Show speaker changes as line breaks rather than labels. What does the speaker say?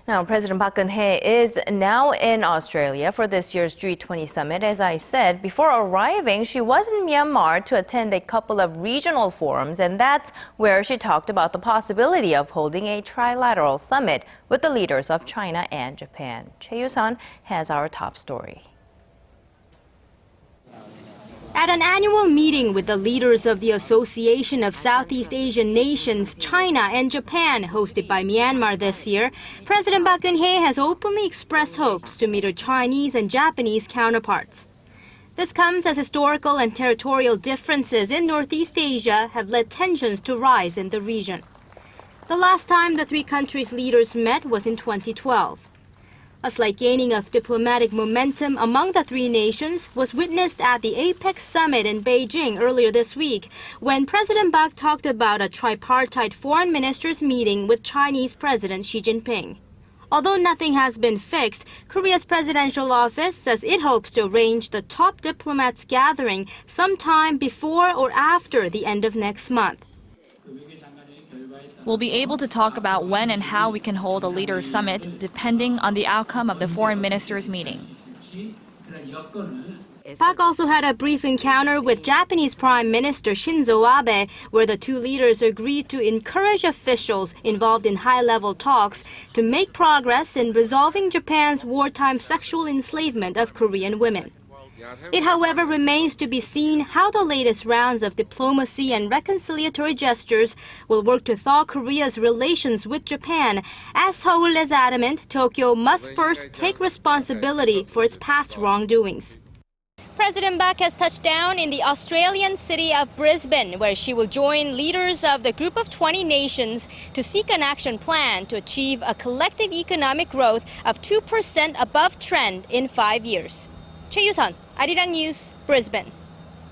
Now, President Park Geun-hye is now in Australia for this year's G20 summit. As I said, before arriving, she was in Myanmar to attend a couple of regional forums, and that's where she talked about the possibility of holding a trilateral summit with the leaders of China and Japan. Choi You-sun has our top story.
At an annual meeting with the leaders of the Association of Southeast Asian Nations, China and Japan, hosted by Myanmar this year, President Park Geun-hye has openly expressed hopes to meet her Chinese and Japanese counterparts. This comes as historical and territorial differences in Northeast Asia have led tensions to rise in the region. The last time the three countries' leaders met was in 2012. A slight gaining of diplomatic momentum among the three nations was witnessed at the APEC Summit in Beijing earlier this week, when President Park talked about a tripartite foreign ministers meeting with Chinese President Xi Jinping. Although nothing has been fixed, Korea's presidential office says it hopes to arrange the top diplomats gathering sometime before or after the end of next month.
We'll be able to talk about when and how we can hold a leaders' summit, depending on the outcome of the foreign ministers' meeting.
Park also had a brief encounter with Japanese Prime Minister Shinzo Abe, where the two leaders agreed to encourage officials involved in high-level talks to make progress in resolving Japan's wartime sexual enslavement of Korean women. It, however, remains to be seen how the latest rounds of diplomacy and reconciliatory gestures will work to thaw Korea's relations with Japan, as Seoul is adamant Tokyo must first take responsibility for its past wrongdoings. President Park has touched down in the Australian city of Brisbane, where she will join leaders of the Group of 20 nations to seek an action plan to achieve a collective economic growth of 2% above trend in 5 years. Choi You-sun, Arirang News, Brisbane.